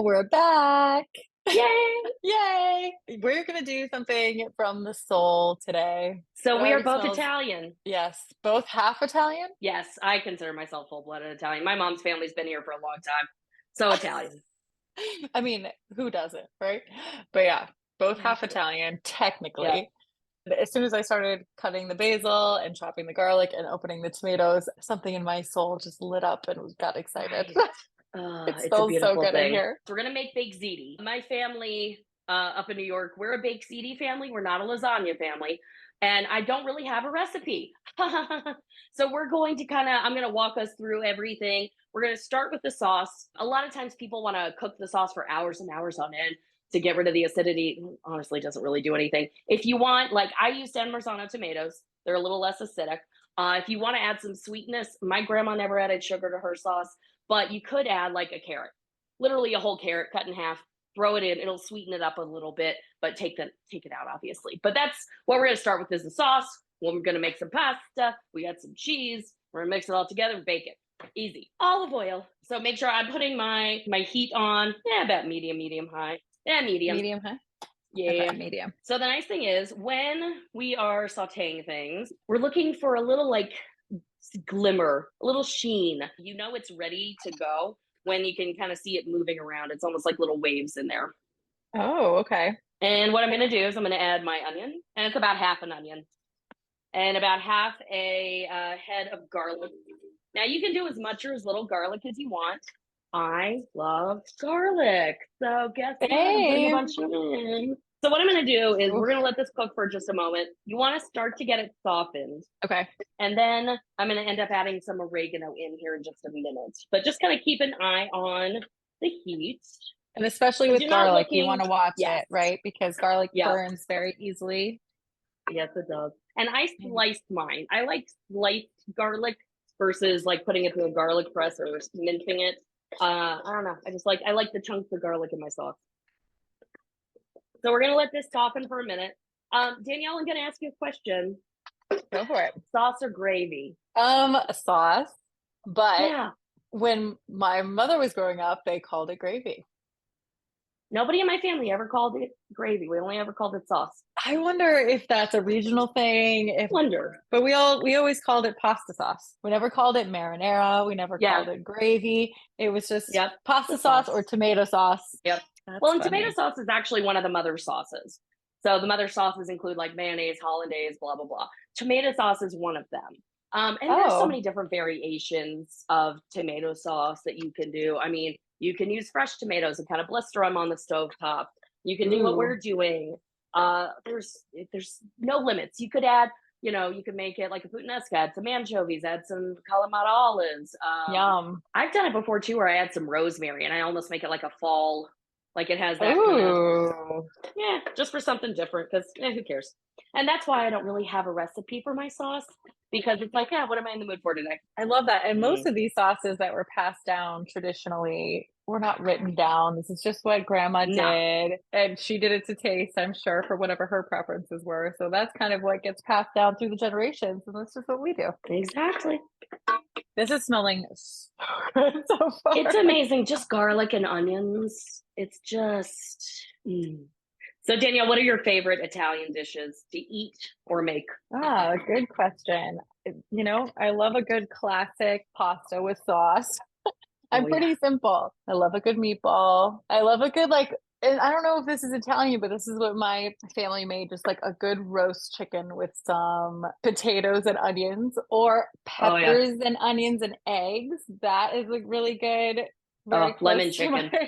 We're back. Yay! Yay! We're gonna do something from the soul today. It So we are already both smells. Italian. Yes, both half Italian. Yes, I consider myself full-blooded Italian. My mom's family's been here for a long time. So Italian. I mean, who doesn't, right? But yeah, both half Exactly. Italian, Yep. technically. As soon as I started cutting the basil and chopping the garlic and opening the tomatoes, something in my soul just lit up and got excited. Right. It It's a smells so beautiful good in thing. here. So we're gonna make baked ziti. My family up in New York, we're a baked ziti family. We're not a lasagna family. And I don't really have a recipe. So we're going to I'm gonna walk us through everything. We're gonna start with the sauce. A lot of times people want to cook the sauce for hours and hours on end to get rid of the acidity. Honestly, doesn't really do anything. If you want, like I use San Marzano tomatoes, they're a little less acidic. If you want to add some sweetness, my grandma never added sugar to her sauce, but you could add like a carrot, literally a whole carrot cut in half, throw it in. It'll sweeten it up a little bit, but take it out, obviously. But that's what we're gonna start with is the sauce. When we're gonna make some pasta, we got some cheese. We're gonna mix it all together and bake it. Easy. Olive oil. So make sure I'm putting my heat on, about medium high. Yeah, medium. Medium, huh? Yeah. Okay, medium. So the nice thing is when we are sauteing things, we're looking for a little like glimmer, a little sheen. You know it's ready to go when you can kind of see it moving around. It's almost like little waves in there. Oh, okay. And what I'm going to do is I'm going to add my onion, and it's about half an onion, and about half a head of garlic. Now you can do as much or as little garlic as you want. I love garlic. So guess what? I'm putting a Same. bunch in. So what I'm going to do is we're Oof. going to let this cook for just a moment. You want to start to get it softened. Okay. And then I'm going to end up adding some oregano in here in just a minute. But just kind of keep an eye on the heat. And especially Because with you're not garlic, you looking, want to watch yes, it, right? Because garlic yep, burns very easily. yes, it does. And I sliced mine. I like sliced garlic versus like putting it through a garlic press or mincing it. I don't know. I like the chunks of garlic in my sauce. So we're gonna let this soften for a minute. Danielle, I'm gonna ask you a question. Go for it. Sauce or gravy? Sauce. But Yeah. when my mother was growing up, they called it gravy. Nobody in my family ever called it gravy. We only ever called it sauce. I wonder if that's a regional thing, if Wonder. but we always called it pasta sauce. We never called it marinara, we never called Yeah. it gravy. It was just Yep. pasta The sauce sauce. or tomato sauce. Yep. Well, That's and tomato funny. sauce is actually one of the mother sauces. So the mother sauces include like mayonnaise, hollandaise, blah blah blah. Tomato sauce is one of them. And there's so Oh. many different variations of tomato sauce that you can do. I mean, you can use fresh tomatoes and kind of blister them on the stove top. You can do what Ooh. we're doing. There's no limits. You could add, you could make it like a puttanesca, add some anchovies, add some Kalamata olives. Yum. I've done it before too, where I add some rosemary and I almost make it like a fall, like it has that kind of, Ooh. yeah, just for something different because who cares? And that's why I don't really have a recipe for my sauce because it's like, yeah, what am I in the mood for today? I love that. And most Mm. of these sauces that were passed down traditionally were not written down. This is just what grandma Nah, did. And she did it to taste, I'm sure, for whatever her preferences were. So that's kind of what gets passed down through the generations. And that's just what we do. exactly. This is smelling so good so It's far. amazing. Just garlic and onions. It's just. Mm. So, Danielle, what are your favorite Italian dishes to eat or make? Ah, good question. I love a good classic pasta with sauce. I'm Oh, yeah. pretty simple. I love a good meatball. I love a good and I don't know if this is Italian, but this is what my family made, just like a good roast chicken with some potatoes and onions or Oh, yeah. peppers and onions and eggs. That is like really good, very Oh, lemon close to my chicken.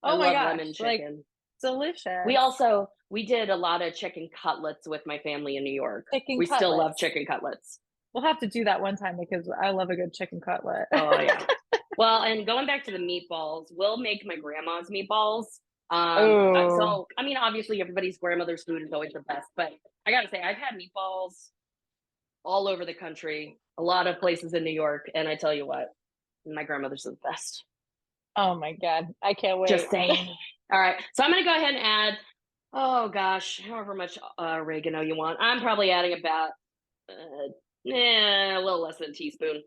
I Oh my love gosh, lemon like chicken. We delicious. also we did a lot of chicken cutlets with my family in New York. Chicken We still love cutlets. chicken cutlets. We'll have to do that one time because I love a good chicken cutlet. Oh yeah. Well, and going back to the meatballs, we'll make my grandma's meatballs. Oh, So I mean, obviously everybody's grandmother's food is always the best, but I gotta say, I've had meatballs all over the country, a lot of places in New York, and I tell you what, my grandmother's the best. oh my God. I can't Just wait. saying. All right, so I'm gonna go ahead and add, oh gosh, however much oregano you want. I'm probably adding about, a little less than a teaspoon.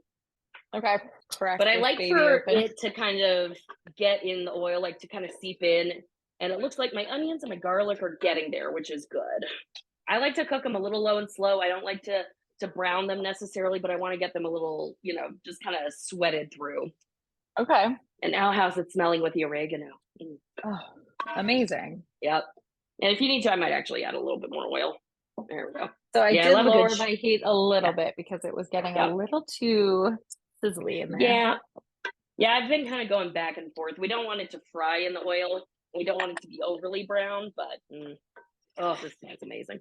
Okay. But Crack I this like baby for open. it to kind of get in the oil, like to kind of seep in. And it looks like my onions and my garlic are getting there, which is good. I like to cook them a little low and slow. I don't like to brown them necessarily, but I want to get them a little, just kind of sweated through. Okay. And now how's it smelling with the oregano? Oh, amazing. Yep. And if you need to, I might actually add a little bit more oil. There we go. So I Yeah, I did love a good lower my heat a little yeah. bit because it was getting a Yep. little too sizzly in there. Yeah. Yeah, I've been kind of going back and forth. We don't want it to fry in the oil. We don't want it to be overly brown, but oh, this sounds amazing.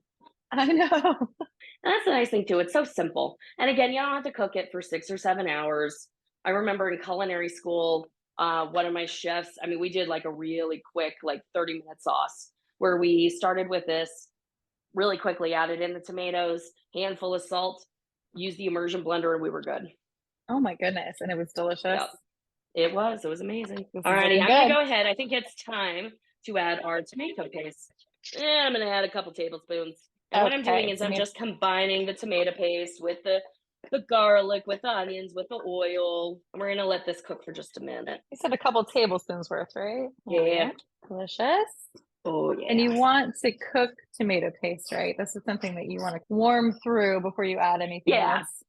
I know. And that's the nice thing too. It's so simple. And again, you don't have to cook it for 6 or 7 hours. I remember in culinary school, one of my chefs, I mean, we did like a really quick, like 30-minute sauce where we started with this really quickly, added in the tomatoes, handful of salt, used the immersion blender, and we were good. Oh my goodness. And it was delicious. Yep. It was amazing. This is Alrighty, looking I'm gonna good. go ahead. I think it's time to add our tomato paste. And I'm gonna add a couple tablespoons. And what I'm doing Okay. is I'm just combining the tomato paste with the garlic, with the onions, with the oil. And we're gonna let this cook for just a minute. You said a couple tablespoons worth, right? Yeah. Okay. Delicious. Oh And yeah. you want to cook tomato paste, right? This is something that you want to warm through before you add anything Yeah. else.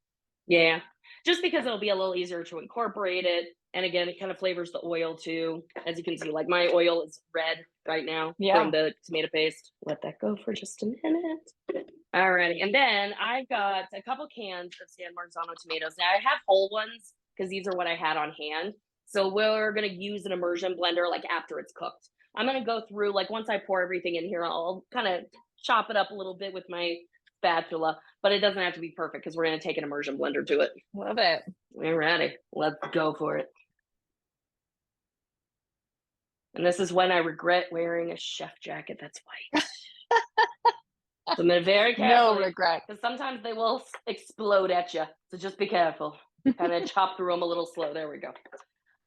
Yeah. Just because it'll be a little easier to incorporate it. And again, it kind of flavors the oil too. As you can see, like my oil is red right now from the tomato paste. Let that go for just a minute. Alrighty. And then I've got a couple cans of San Marzano tomatoes. Now I have whole ones because these are what I had on hand. So we're going to use an immersion blender like after it's cooked. I'm going to go through, like once I pour everything in here, I'll kind of chop it up a little bit with my spatula, but it doesn't have to be perfect because we're going to take an immersion blender to it. Love it. Alrighty, let's go for it. And this is when I regret wearing a chef jacket that's white. So I'm going to very carefully. No regret. Because sometimes they will explode at you. So just be careful. Kind of chop through them a little slow. There we go.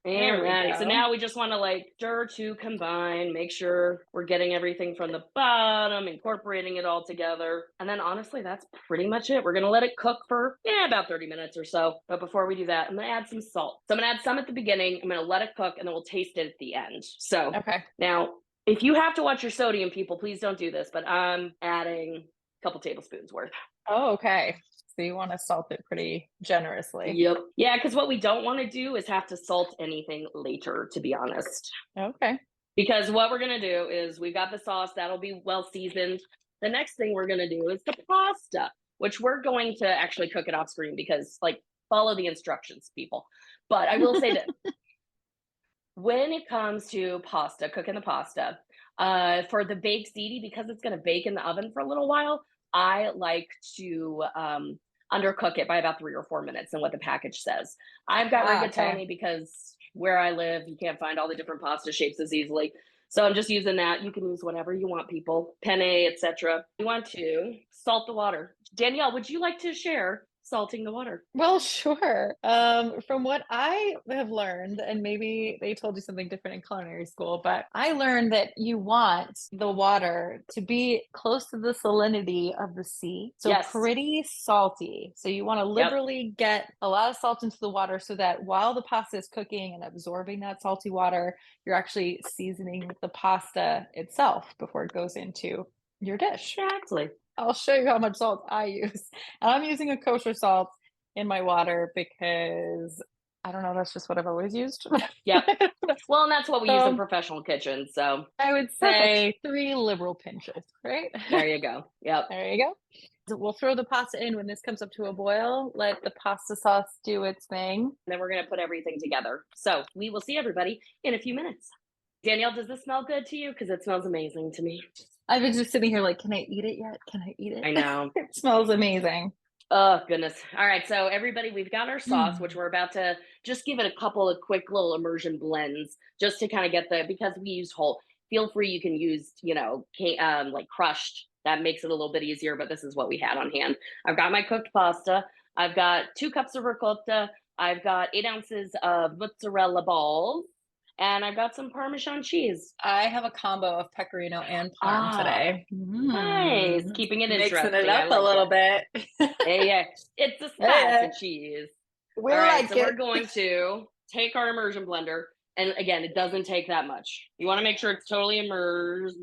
Alrighty, so now we just want to like stir to combine, make sure we're getting everything from the bottom, incorporating it all together. And then honestly, that's pretty much it. We're going to let it cook for about 30 minutes or so. But before we do that, I'm going to add some salt. So I'm going to add some at the beginning. I'm going to let it cook and then we'll taste it at the end. So now, if you have to watch your sodium, people, please don't do this, but I'm adding a couple tablespoons worth. Oh, okay. So you want to salt it pretty generously. Yep. Yeah, because what we don't want to do is have to salt anything later, to be honest. Okay. Because what we're going to do is we've got the sauce that'll be well seasoned. The next thing we're going to do is the pasta, which we're going to actually cook it off screen because, like, follow the instructions, people. But I will say that when it comes to pasta, cooking the pasta, for the baked ziti, because it's going to bake in the oven for a little while, I like to undercook it by about 3 or 4 minutes than what the package says. I've got rigatoni because where I live, you can't find all the different pasta shapes as easily. So I'm just using that. You can use whatever you want, people. Penne, etc. You want to salt the water. Danielle, would you like to share salting the water? Well, sure. From what I have learned, and maybe they told you something different in culinary school, but I learned that you want the water to be close to the salinity of the sea. So pretty salty. So you want to liberally get a lot of salt into the water so that while the pasta is cooking and absorbing that salty water, you're actually seasoning the pasta itself before it goes into your dish. Exactly. I'll show you how much salt I use. And I'm using a kosher salt in my water because I don't know, that's just what I've always used. Yep. Well, and that's what we use in professional kitchens. So I would say 3 liberal pinches, right? There you go. Yep. There you go. So we'll throw the pasta in when this comes up to a boil. Let the pasta sauce do its thing. And then we're going to put everything together. So we will see everybody in a few minutes. Danielle, does this smell good to you? Because it smells amazing to me. I've been just sitting here like, can I eat it yet? Can I eat it? I know. It smells amazing. Oh, goodness. All right. So everybody, we've got our sauce, which we're about to just give it a couple of quick little immersion blends just to kind of get because we used whole. Feel free. You can use, like crushed. That makes it a little bit easier, but this is what we had on hand. I've got my cooked pasta. I've got 2 cups of ricotta. I've got 8 ounces of mozzarella balls. And I've got some Parmesan cheese. I have a combo of pecorino and parm today. Nice. Keeping it interesting. Mixing it up a little bit. Yeah. It's a spicy cheese. We All right, like so we're it. going to take our immersion blender. And again, it doesn't take that much. You want to make sure it's totally immersed.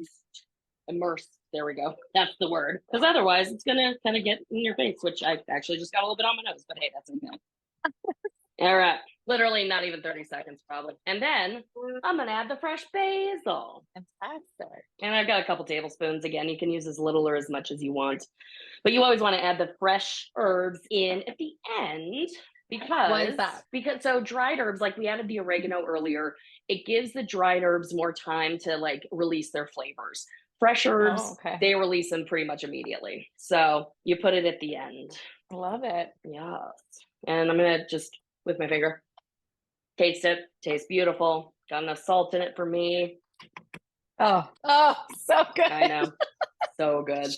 Immersed. There we go. That's the word. Because otherwise, it's going to kind of get in your face, which I actually just got a little bit on my nose. But hey, that's okay. All right. Literally not even 30 seconds, probably. And then I'm going to add the fresh basil. Fantastic. And I've got a couple tablespoons. Again, you can use as little or as much as you want. But you always want to add the fresh herbs in at the end. Why is that? Because so dried herbs, like we added the oregano earlier, it gives the dried herbs more time to like release their flavors. Fresh herbs, okay. they release them pretty much immediately. So you put it at the end. Love it. Yes. And I'm gonna just with my finger taste it. Tastes beautiful. Got enough salt in it for me. Oh, so good. I know. So good.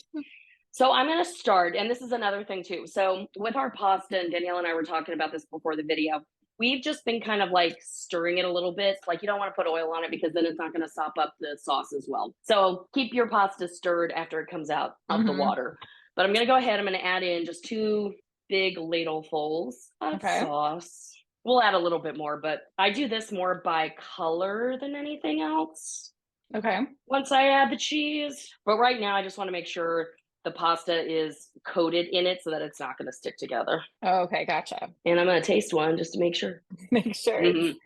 So I'm going to start, and this is another thing too. So with our pasta, and Danielle and I were talking about this before the video, we've just been kind of like stirring it a little bit. Like you don't want to put oil on it because then it's not going to sop up the sauce as well. So keep your pasta stirred after it comes out of the water. But I'm going to go ahead. I'm going to add in just 2 big ladlefuls of sauce. We'll add a little bit more, but I do this more by color than anything else. Okay. Once I add the cheese. But right now, I just want to make sure the pasta is coated in it so that it's not going to stick together. Okay, gotcha. And I'm going to taste one just to make sure. Make sure it's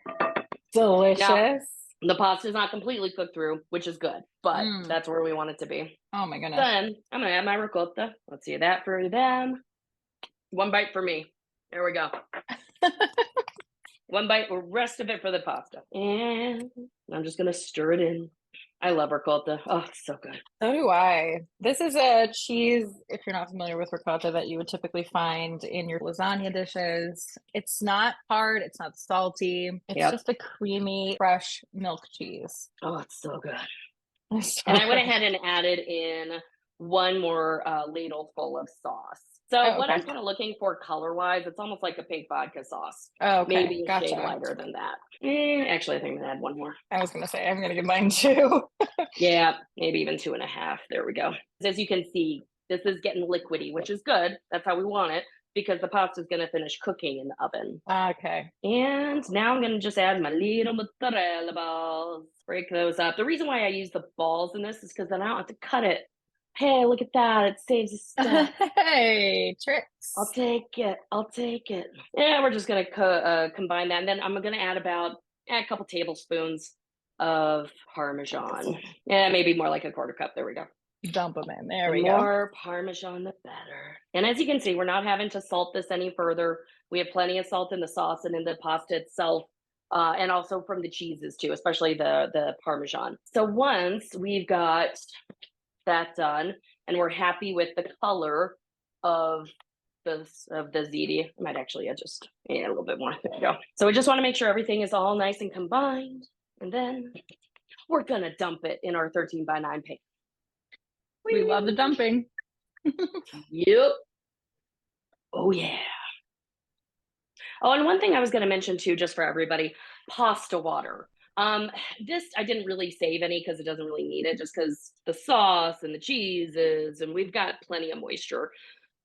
delicious. Now, the pasta is not completely cooked through, which is good, but that's where we want it to be. Oh my goodness. Then I'm going to add my ricotta. Let's see that for them. 1 bite for me. There we go. 1 bite, the rest of it for the pasta. And I'm just going to stir it in. I love ricotta. Oh, it's so good. So do I. This is a cheese, if you're not familiar with ricotta, that you would typically find in your lasagna dishes. It's not hard. It's not salty. It's just a creamy, fresh milk cheese. Oh, it's so good. And I went ahead and added in 1 more ladle full of sauce. So what I'm kind of looking for color-wise, it's almost like a pink vodka sauce. Oh, okay. Maybe a shade lighter than that. Actually, I think I'm going to add 1 more. I was going to say, I'm going to give mine 2. Yeah, maybe even 2.5. There we go. As you can see, this is getting liquidy, which is good. That's how we want it because the pasta is going to finish cooking in the oven. Okay. And now I'm going to just add my little mozzarella balls. Break those up. The reason why I use the balls in this is because then I don't have to cut it. Hey, look at that. It saves us stuff. Hey, tricks. I'll take it. I'll take it. Yeah, we're just going to combine that. And then I'm going to add about a couple tablespoons of parmesan. Yeah, maybe more like a 1/4 cup. There we go. Dump them in. There we go. go. The more parmesan, the better. And as you can see, we're not having to salt this any further. We have plenty of salt in the sauce and in the pasta itself. And also from the cheeses too, especially the parmesan. So once we've got that done and we're happy with the color of the ziti, I might actually just add a little bit more. There we go. So we just want to make sure everything is all nice and combined, and then we're gonna dump it in our 13x9 pan. We love the dumping. Yep. Oh yeah. Oh, and one thing I was going to mention too, just for everybody, pasta water. This I didn't really save any because it doesn't really need it, just because the sauce and the cheeses, and we've got plenty of moisture.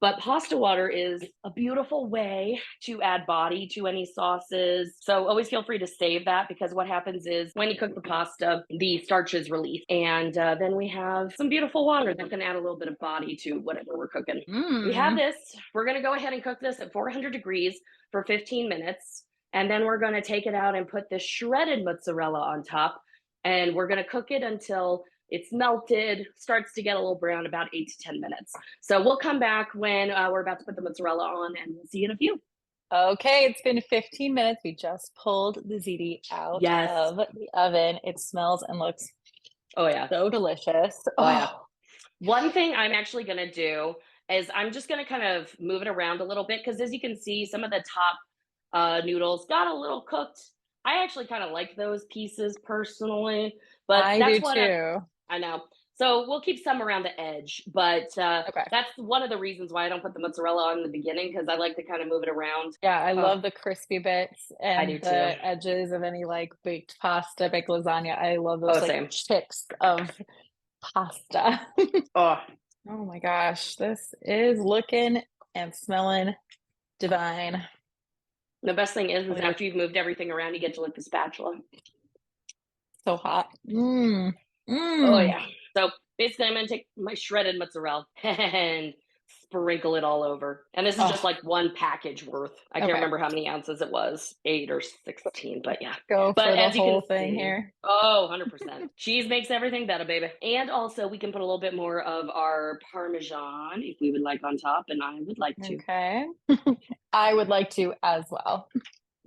But pasta water is a beautiful way to add body to any sauces. So always feel free to save that, because what happens is when you cook the pasta, the starch is released. And then we have some beautiful water that can add a little bit of body to whatever we're cooking. We have this. We're going to go ahead and cook this at 400 degrees for 15 minutes. And then we're going to take it out and put the shredded mozzarella on top. And we're going to cook it until it's melted, starts to get a little brown, about 8 to 10 minutes. So we'll come back when we're about to put the mozzarella on, and we'll see you in a few. Okay, it's been 15 minutes. We just pulled the ziti out of the oven. It smells and looks so delicious. Oh yeah. One thing I'm actually going to do is I'm just going to kind of move it around a little bit, because as you can see, some of the top noodles got a little cooked. I actually kind of like those pieces personally, but I that's do too. I know. So we'll keep some around the edge, but that's one of the reasons why I don't put the mozzarella on in the beginning, because I like to kind of move it around. Yeah, I love the crispy bits and I do the edges of any like baked pasta, baked lasagna. I love those chips of pasta. Oh my gosh, this is looking and smelling divine. The best thing Oh, is yeah. after you've moved everything around, you get to lick the spatula. So hot. Mmm. Oh Mmm. yeah. So basically, I'm gonna take my shredded mozzarella and sprinkle it all over. And this is just Oh, like one package worth. I can't okay. remember how many ounces it was, 8 or 16, but yeah. Go But for the as you can whole thing see, here. oh, 100%. Cheese makes everything better, baby. And also, we can put a little bit more of our parmesan if we would like on top, and I would like to. Okay. I would like to as well.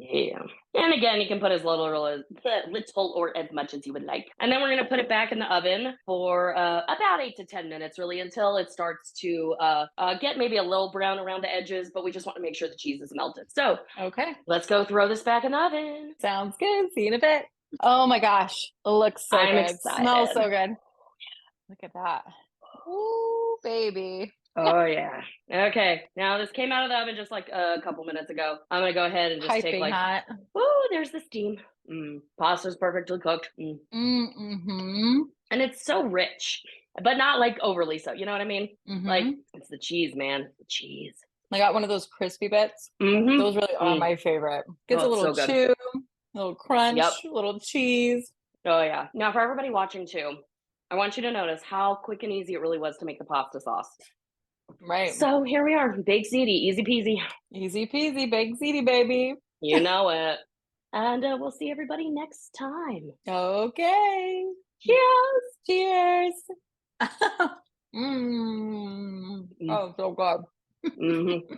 Yeah. And again, you can put as little or as much as you would like. And then we're going to put it back in the oven for about 8 to 10 minutes, really, until it starts to get maybe a little brown around the edges, but we just want to make sure the cheese is melted. So Okay. let's go throw this back in the oven. Sounds good. See you in a bit. Oh my gosh. It looks so I'm good. Smells excited. so good. Look at that. Ooh, baby. Oh, yeah. Okay. Now, this came out of the oven just like a couple minutes ago. I'm going to go ahead and just take Piping like, hot. oh, there's the steam. Pasta's perfectly cooked. Mm-hmm. And it's so rich, but not like overly so. You know what I mean? Like Mm-hmm. it's the cheese, man. It's the cheese. I got one of those crispy bits. Mm-hmm. Those really are Mm. my favorite. Gets Oh, a it's little so good. chew, a little Yep. crunch, a little cheese. Oh yeah. Now for everybody watching too, I want you to notice how quick and easy it really was to make the pasta sauce. Right. So here we are, baked ziti, easy peasy. Easy peasy, baked ziti, baby. You know it. And we'll see everybody next time. Okay. Cheers. Cheers. Mm. Oh, so good. Mm-hmm.